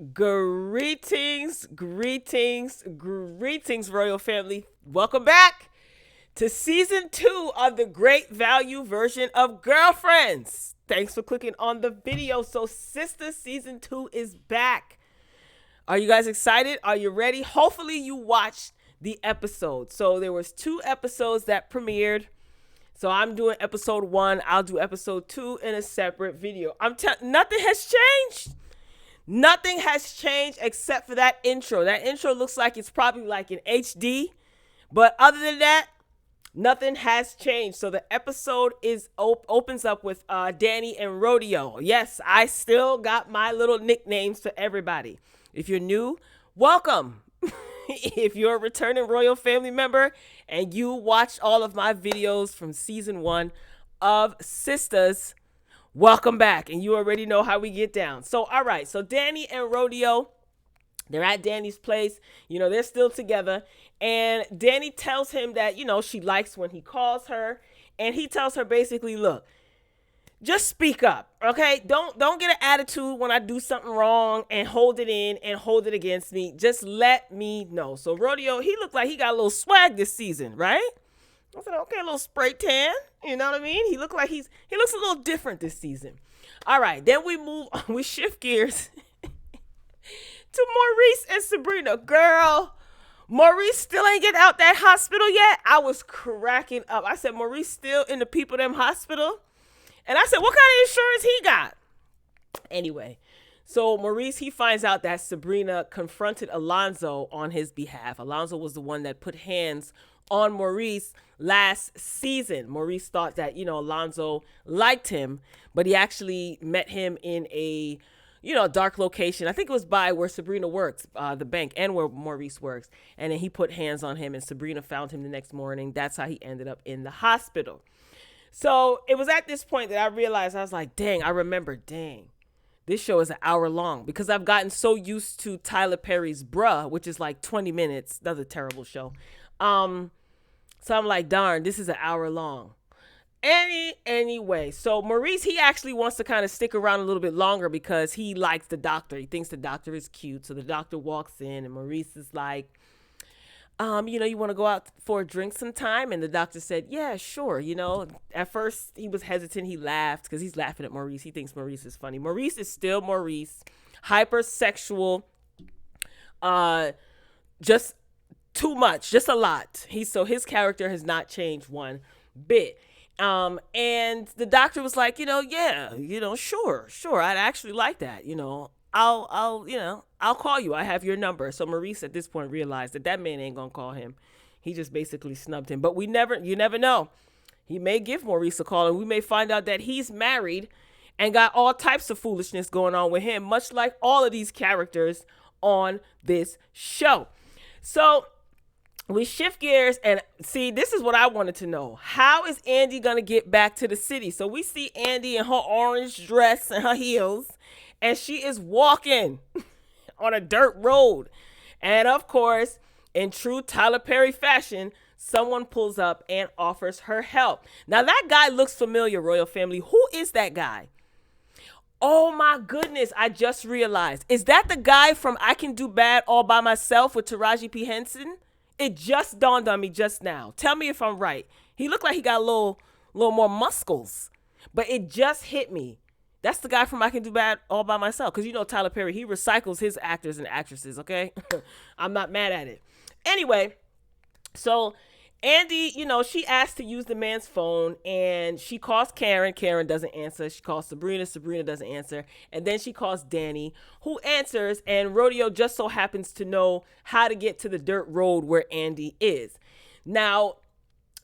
Greetings, Royal Family. Welcome back to season 2 of the great value version of Girlfriends. Thanks for clicking on the video. So, Sistas season 2 is back. Are you guys excited? Are you ready? Hopefully, you watched the episode. So, there was 2 episodes that premiered. So, I'm doing episode 1. I'll do episode 2 in a separate video. Nothing has changed. Nothing has changed except for that intro. That intro looks like it's probably like in HD. But other than that, nothing has changed. So the episode opens up with Danny and Rodeo. Yes, I still got my little nicknames for everybody. If you're new, welcome. If you're a returning Royal Family member and you watched all of my videos from season 1 of Sistas, welcome back, and you already know how we get down. So, all right, so Danny and Rodeo, they're at Danny's place. They're still together, and Danny tells him that, she likes when he calls her, and he tells her basically, look, just speak up, okay? Don't get an attitude when I do something wrong and hold it in and hold it against me. Just let me know. So, Rodeo, he looked like he got a little swag this season, right? I said, okay, a little spray tan. You know what I mean? He looks a little different this season. All right, then we shift gears to Maurice and Sabrina. Girl, Maurice still ain't get out that hospital yet. I was cracking up. I said, Maurice still in the people them hospital? And I said, what kind of insurance he got? Anyway, so Maurice, he finds out that Sabrina confronted Alonzo on his behalf. Alonzo was the one that put hands on Maurice last season. Maurice thought that, Alonzo liked him, but he actually met him in a, dark location. I think it was by where Sabrina works, the bank, and where Maurice works. And then he put hands on him, and Sabrina found him the next morning. That's how he ended up in the hospital. So it was at this point that I realized, I was like, dang, this show is an hour long, because I've gotten so used to Tyler Perry's Bruh, which is like 20 minutes. That's a terrible show. So I'm like, darn, this is an hour long. Anyway, so Maurice, he actually wants to kind of stick around a little bit longer because he likes the doctor. He thinks the doctor is cute. So the doctor walks in and Maurice is like, you want to go out for a drink sometime? And the doctor said, yeah, sure. At first he was hesitant. He laughed because he's laughing at Maurice. He thinks Maurice is funny. Maurice is still Maurice, hypersexual, just too much, just a lot. His character has not changed one bit. And the doctor was like, yeah, sure. I'd actually like that. I'll call you. I have your number. So Maurice at this point realized that man ain't gonna call him. He just basically snubbed him. But you never know. He may give Maurice a call, and we may find out that he's married and got all types of foolishness going on with him, much like all of these characters on this show. So we shift gears and see, this is what I wanted to know. How is Andy going to get back to the city? So we see Andy in her orange dress and her heels, and she is walking on a dirt road. And of course, in true Tyler Perry fashion, someone pulls up and offers her help. Now that guy looks familiar, Royal Family. Who is that guy? Oh my goodness, I just realized. Is that the guy from I Can Do Bad All By Myself with Taraji P. Henson? It just dawned on me just now. Tell me if I'm right. He looked like he got a little more muscles, but it just hit me. That's the guy from I Can Do Bad All By Myself. Because Tyler Perry, he recycles his actors and actresses, okay? I'm not mad at it. Anyway, so Andy, she asked to use the man's phone, and she calls Karen. Karen doesn't answer. She calls Sabrina. Sabrina doesn't answer. And then she calls Danny, who answers, and Rodeo just so happens to know how to get to the dirt road where Andy is. Now,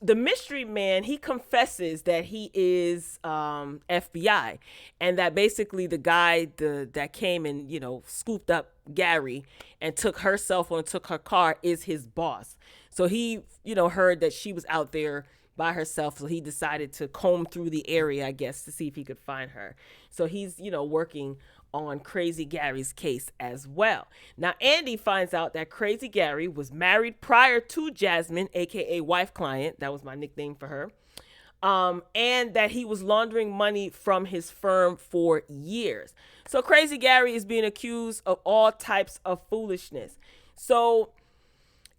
the mystery man, he confesses that he is FBI, and that basically the guy that came and, scooped up Gary and took her cell phone and took her car is his boss. So he, heard that she was out there by herself. So he decided to comb through the area, I guess, to see if he could find her. So he's, working on Crazy Gary's case as well. Now, Andy finds out that Crazy Gary was married prior to Jasmine, aka wife client. That was my nickname for her. and that he was laundering money from his firm for years. So Crazy Gary is being accused of all types of foolishness. So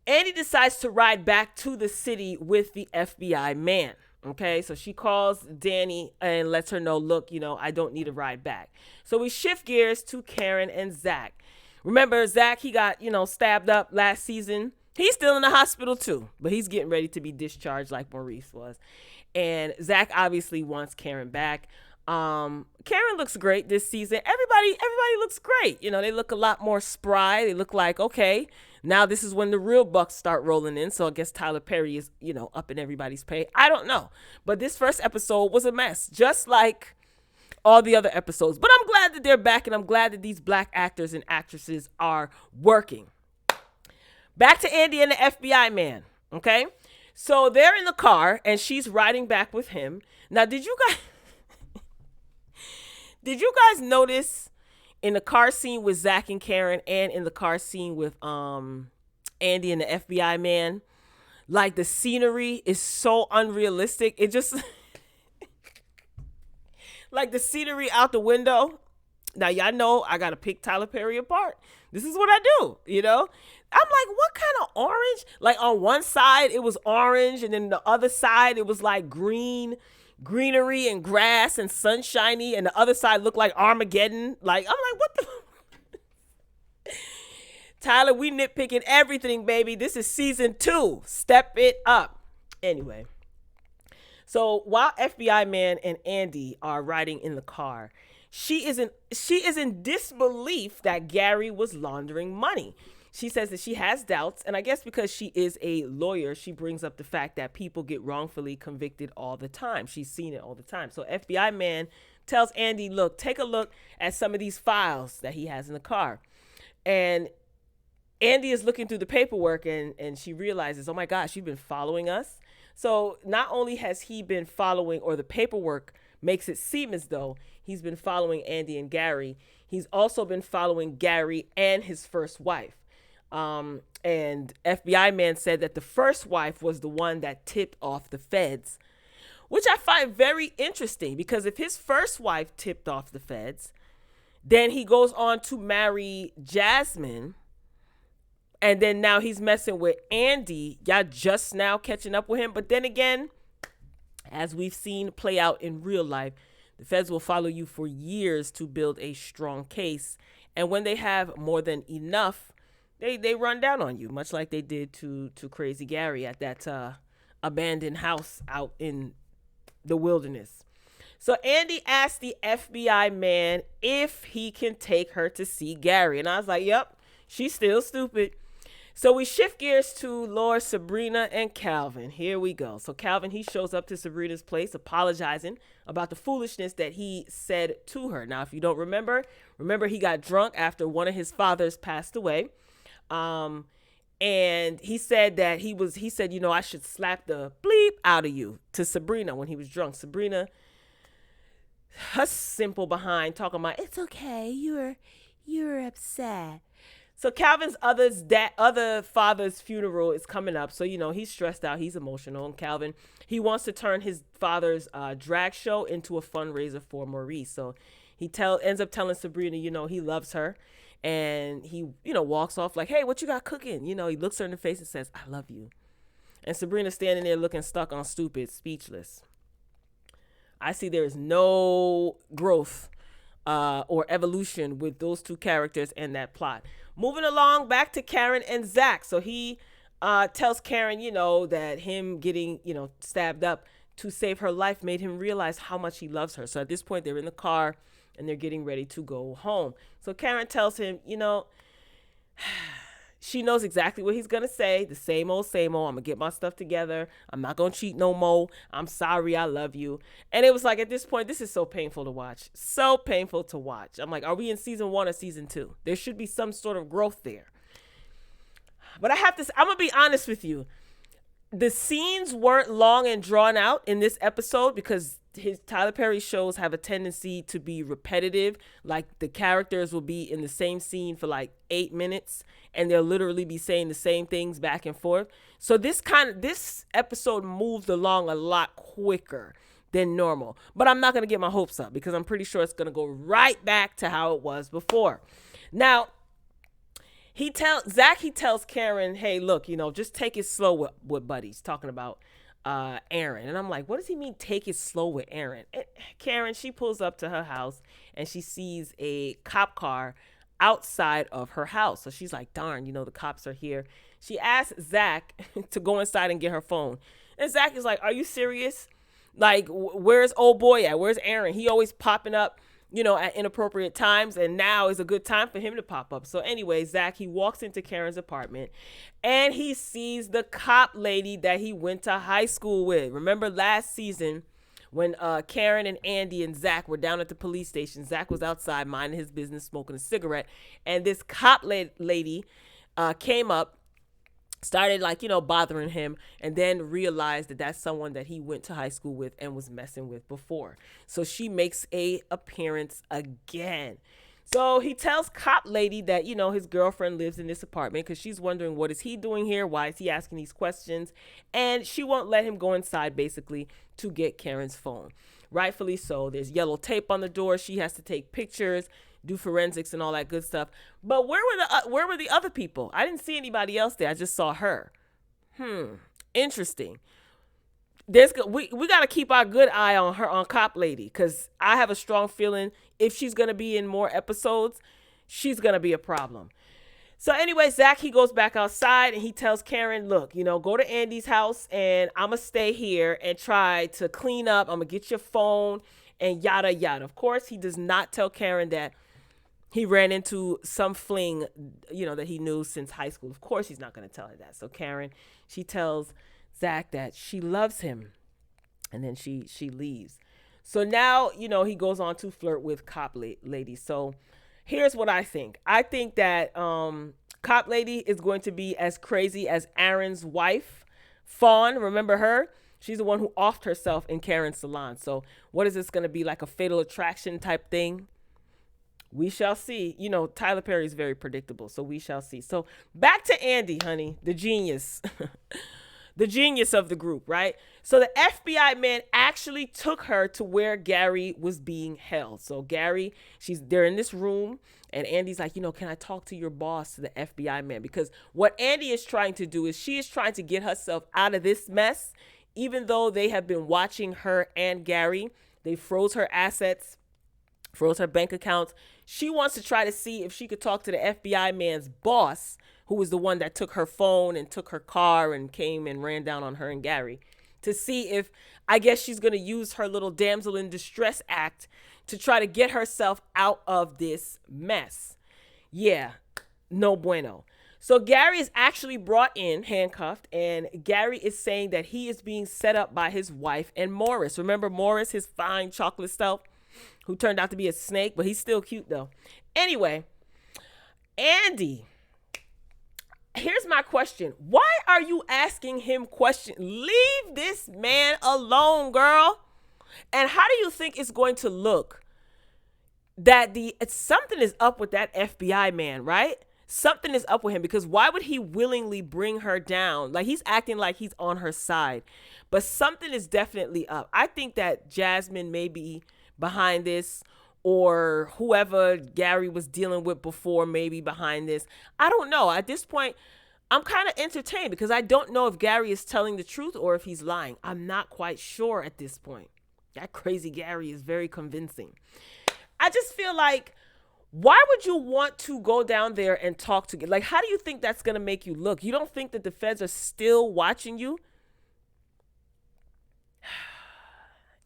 Andy decides to ride back to the city with the FBI man. Okay, so she calls Danny and lets her know, look, I don't need a ride back. So we shift gears to Karen and Zach. Remember, Zach, he got, stabbed up last season. He's still in the hospital too, but he's getting ready to be discharged like Maurice was. And Zach obviously wants Karen back. Karen looks great this season. Everybody looks great. They look a lot more spry. They look like, okay, now this is when the real bucks start rolling in. So I guess Tyler Perry is, up in everybody's pay. I don't know. But this first episode was a mess, just like all the other episodes. But I'm glad that they're back, and I'm glad that these black actors and actresses are working. Back to Andy and the FBI man, okay? So they're in the car, and she's riding back with him. Now, did you guys notice in the car scene with Zach and Karen, and in the car scene with Andy and the FBI man, like the scenery is so unrealistic. It just like the scenery out the window. Now, y'all know I got to pick Tyler Perry apart. This is what I do, I'm like, what kind of orange? Like on one side, it was orange. And then the other side, it was like greenery and grass and sunshiny. And the other side looked like Armageddon. Like, I'm like, what the? Tyler, we nitpicking everything, baby. This is season 2. Step it up. Anyway. So while FBI man and Andy are riding in the car, she is in disbelief that Gary was laundering money. She says that she has doubts, and I guess because she is a lawyer, she brings up the fact that people get wrongfully convicted all the time. She's seen it all the time. So FBI man tells Andy, look, take a look at some of these files that he has in the car. And Andy is looking through the paperwork, and she realizes, oh my gosh, you've been following us. So not only has he been following, or the paperwork makes it seem as though he's been following Andy and Gary, he's also been following Gary and his first wife. And FBI man said that the first wife was the one that tipped off the feds, which I find very interesting, because if his first wife tipped off the feds, then he goes on to marry Jasmine, and then now he's messing with Andy. Y'all just now catching up with him. But then again, as we've seen play out in real life, the feds will follow you for years to build a strong case. And when they have more than enough, they run down on you, much like they did to Crazy Gary at that abandoned house out in the wilderness. So Andy asked the FBI man if he can take her to see Gary. And I was like, yep, she's still stupid. So we shift gears to Laura, Sabrina, and Calvin. Here we go. So Calvin, he shows up to Sabrina's place apologizing about the foolishness that he said to her. Now, if you don't remember he got drunk after one of his fathers passed away. And he said that he said, I should slap the bleep out of you to Sabrina when he was drunk. Sabrina, her simple behind, talking about, it's okay, you're upset. So Calvin's other father's funeral is coming up. So, he's stressed out. He's emotional. And Calvin, he wants to turn his father's drag show into a fundraiser for Maurice. So he ends up telling Sabrina, he loves her. And he, walks off like, hey, what you got cooking? He looks her in the face and says, I love you. And Sabrina's standing there looking stuck on stupid, speechless. I see there is no growth or evolution with those two characters and that plot. Moving along back to Karen and Zach. So he tells Karen, that him getting, stabbed up to save her life made him realize how much he loves her. So at this point, they're in the car and they're getting ready to go home. So Karen tells him, she knows exactly what he's going to say. The same old, I'm going to get my stuff together. I'm not going to cheat no more. I'm sorry. I love you. And it was like, at this point, this is so painful to watch. So painful to watch. I'm like, are we in season 1 or season 2? There should be some sort of growth there. But I'm going to be honest with you. The scenes weren't long and drawn out in this episode because his Tyler Perry shows have a tendency to be repetitive. Like the characters will be in the same scene for like 8 minutes and they'll literally be saying the same things back and forth. So this episode moved along a lot quicker than normal. But I'm not going to get my hopes up because I'm pretty sure it's going to go right back to how it was before. Now, he tells Karen, hey, look, just take it slow with buddies, talking about Aaron. And I'm like, what does he mean take it slow with Aaron? And Karen, she pulls up to her house and she sees a cop car outside of her house. So she's like, darn, the cops are here. She asks Zach to go inside and get her phone. And Zach is like, are you serious? Like, where's old boy at? Where's Aaron? He always popping up, at inappropriate times, and now is a good time for him to pop up. So anyway, Zach, he walks into Karen's apartment and he sees the cop lady that he went to high school with. Remember last season when Karen and Andy and Zach were down at the police station? Zach was outside minding his business, smoking a cigarette, and this cop lady came up, started bothering him, and then realized that that's someone that he went to high school with and was messing with before. So she makes a appearance again. So he tells cop lady that, his girlfriend lives in this apartment because she's wondering, what is he doing here? Why is he asking these questions? And she won't let him go inside, basically, to get Karen's phone. Rightfully so. There's yellow tape on the door. She has to take pictures, do forensics and all that good stuff. But where were the other people? I didn't see anybody else there. I just saw her. Interesting. We got to keep our good eye on her, on cop lady, because I have a strong feeling if she's going to be in more episodes, she's going to be a problem. So anyway, Zach, he goes back outside and he tells Karen, look, go to Andy's house and I'm going to stay here and try to clean up. I'm going to get your phone and yada, yada. Of course, he does not tell Karen that he ran into some fling, that he knew since high school. Of course, he's not going to tell her that. So Karen, she tells Zach that she loves him, and then she leaves. So now, he goes on to flirt with cop lady. So here's what I think. I think that cop lady is going to be as crazy as Aaron's wife, Fawn. Remember her? She's the one who offed herself in Karen's salon. So what is this going to be, like a Fatal Attraction type thing? We shall see. Tyler Perry is very predictable, so we shall see. So back to Andy, honey, the genius. The genius of the group, right? So the FBI man actually took her to where Gary was being held. So Gary, they're in this room, and Andy's like, can I talk to your boss, to the FBI man? Because what Andy is trying to do is she is trying to get herself out of this mess, even though they have been watching her and Gary. They froze her assets, froze her bank accounts. She wants to try to see if she could talk to the FBI man's boss, who was the one that took her phone and took her car and came and ran down on her and Gary, to see if, I guess she's going to use her little damsel in distress act to try to get herself out of this mess. Yeah, no bueno. So Gary is actually brought in, handcuffed, and Gary is saying that he is being set up by his wife and Morris. Remember Morris, his fine chocolate self, who turned out to be a snake, but he's still cute though. Anyway, Andy, here's my question. Why are you asking him questions? Leave this man alone, girl. And how do you think it's going to look that something is up with that FBI man, right? Something is up with him, because why would he willingly bring her down? Like, he's acting like he's on her side, but something is definitely up. I think that Jasmine may be behind this, or whoever Gary was dealing with before may be behind this. I don't know. At this point, I'm kind of entertained because I don't know if Gary is telling the truth or if he's lying. I'm not quite sure at this point. That crazy Gary is very convincing. I just feel like, why would you want to go down there and talk to, like, how do you think that's going to make you look? You don't think that the feds are still watching you?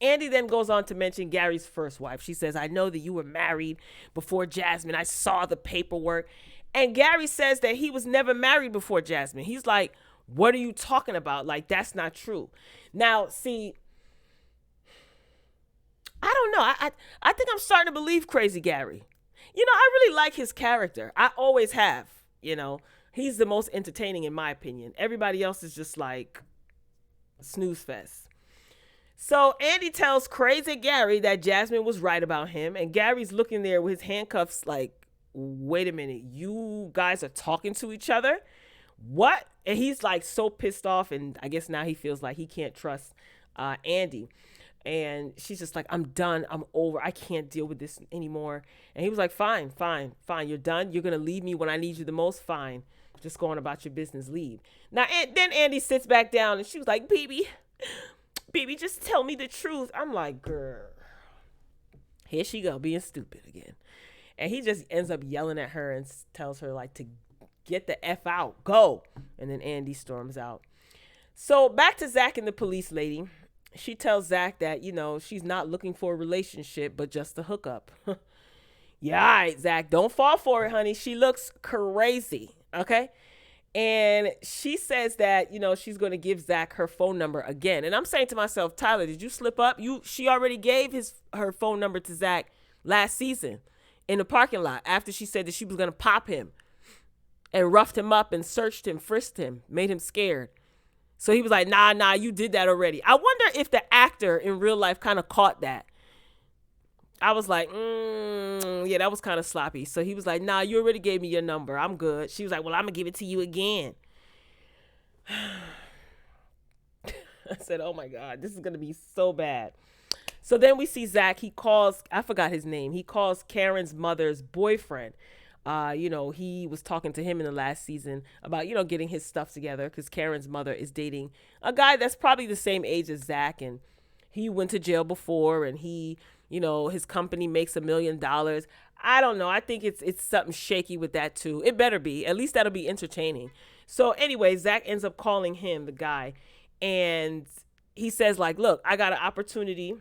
Andy then goes on to mention Gary's first wife. She says, I know that you were married before Jasmine. I saw the paperwork. And Gary says that he was never married before Jasmine. He's like, what are you talking about? Like, that's not true. Now, see, I don't know. I think I'm starting to believe crazy Gary. I really like his character. I always have, He's the most entertaining in my opinion. Everybody else is just like snooze fest. So Andy tells crazy Gary that Jasmine was right about him, and Gary's looking there with his handcuffs like, wait a minute, you guys are talking to each other? What? And he's like so pissed off, and I guess now he feels like he can't trust Andy. And she's just like, I'm done. I'm over. I can't deal with this anymore. And he was like, fine, fine, fine. You're done. You're going to leave me when I need you the most. Fine. Just go on about your business. Leave. Now, then Andy sits back down and she was like, baby, just tell me the truth. I'm like, girl, here she go being stupid again. And he just ends up yelling at her and tells her like to get the F out, go. And then Andy storms out. So back to Zach and the police lady. She tells Zach that, she's not looking for a relationship, but just a hookup. Yeah, all right, Zach, don't fall for it, honey. She looks crazy, okay? And she says that, she's going to give Zach her phone number again. And I'm saying to myself, Tyler, did you slip up? She already gave her phone number to Zach last season in the parking lot after she said that she was going to pop him and roughed him up and searched him, frisked him, made him scared. So he was like, nah, you did that already. I wonder if the actor in real life kind of caught that. I was like, yeah, that was kind of sloppy. So he was like, nah, you already gave me your number. I'm good. She was like, well, I'm going to give it to you again. I said, oh my God, this is going to be so bad. So then we see Zach. He calls, I forgot his name. He calls Karen's mother's boyfriend. He was talking to him in the last season about, getting his stuff together because Karen's mother is dating a guy that's probably the same age as Zach. And he went to jail before and he, his company makes $1 million. I don't know. I think it's something shaky with that too. It better be. At least that'll be entertaining. So anyway, Zach ends up calling him, the guy. And he says like, look, I got an opportunity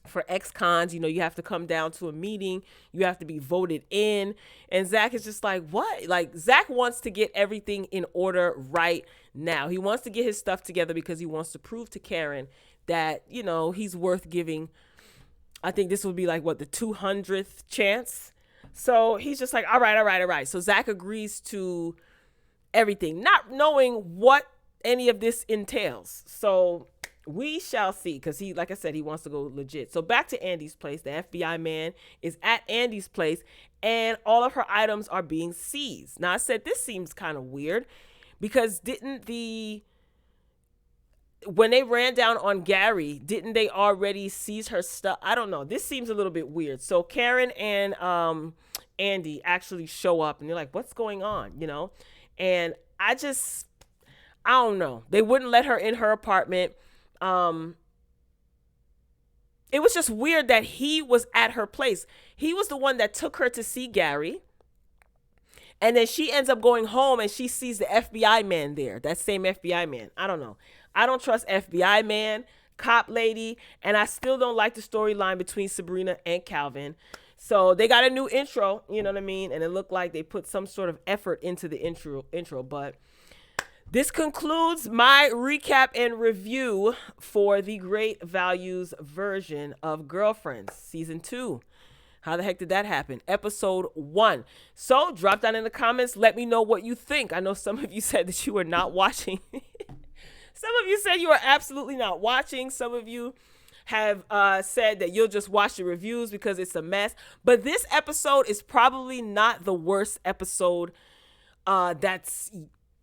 for ex-cons, you have to come down to a meeting. You have to be voted in. And Zach is just like, what? Like, Zach wants to get everything in order right now. He wants to get his stuff together because he wants to prove to Karen that, he's worth giving. I think this would be like, the 200th chance. So he's just like, all right. So Zach agrees to everything, not knowing what any of this entails. So we shall see, because he, like I said, he wants to go legit. So back to Andy's place. The FBI man is at Andy's place, and all of her items are being seized. Now, I said this seems kind of weird, because when they ran down on Gary, didn't they already seize her stuff? I don't know. This seems a little bit weird. So Karen and Andy actually show up, and they're like, what's going on, And I don't know. They wouldn't let her in her apartment. It was just weird that he was at her place. He was the one that took her to see Gary. And then she ends up going home and she sees the FBI man there. That same FBI man. I don't know. I don't trust FBI man, cop lady. And I still don't like the storyline between Sabrina and Calvin. So they got a new intro, you know what I mean? And it looked like they put some sort of effort into the intro, but this concludes my recap and review for the Great Values version of Girlfriends, Season 2. How the heck did that happen? Episode 1. So drop down in the comments. Let me know what you think. I know some of you said that you were not watching. Some of you said you are absolutely not watching. Some of you have said that you'll just watch the reviews because it's a mess. But this episode is probably not the worst episode that's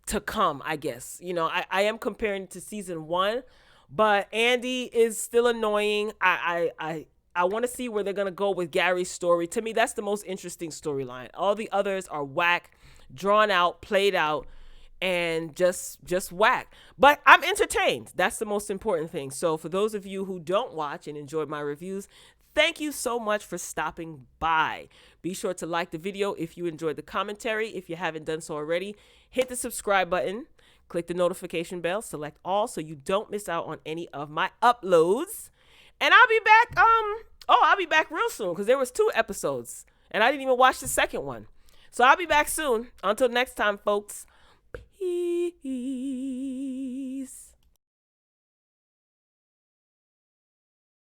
to come, I guess. I am comparing it to season 1, but Andy is still annoying. I want to see where they're going to go with Gary's story. To me, that's the most interesting storyline. All the others are whack, drawn out, played out, and just whack. But I'm entertained. That's the most important thing. So for those of you who don't watch and enjoyed my reviews, thank you so much for stopping by. Be sure to like the video if you enjoyed the commentary. If you haven't done so already, hit the subscribe button, click the notification bell, select all so you don't miss out on any of my uploads. And I'll be back. I'll be back real soon because there was 2 episodes and I didn't even watch the second one. So I'll be back soon. Until next time, folks. Peace.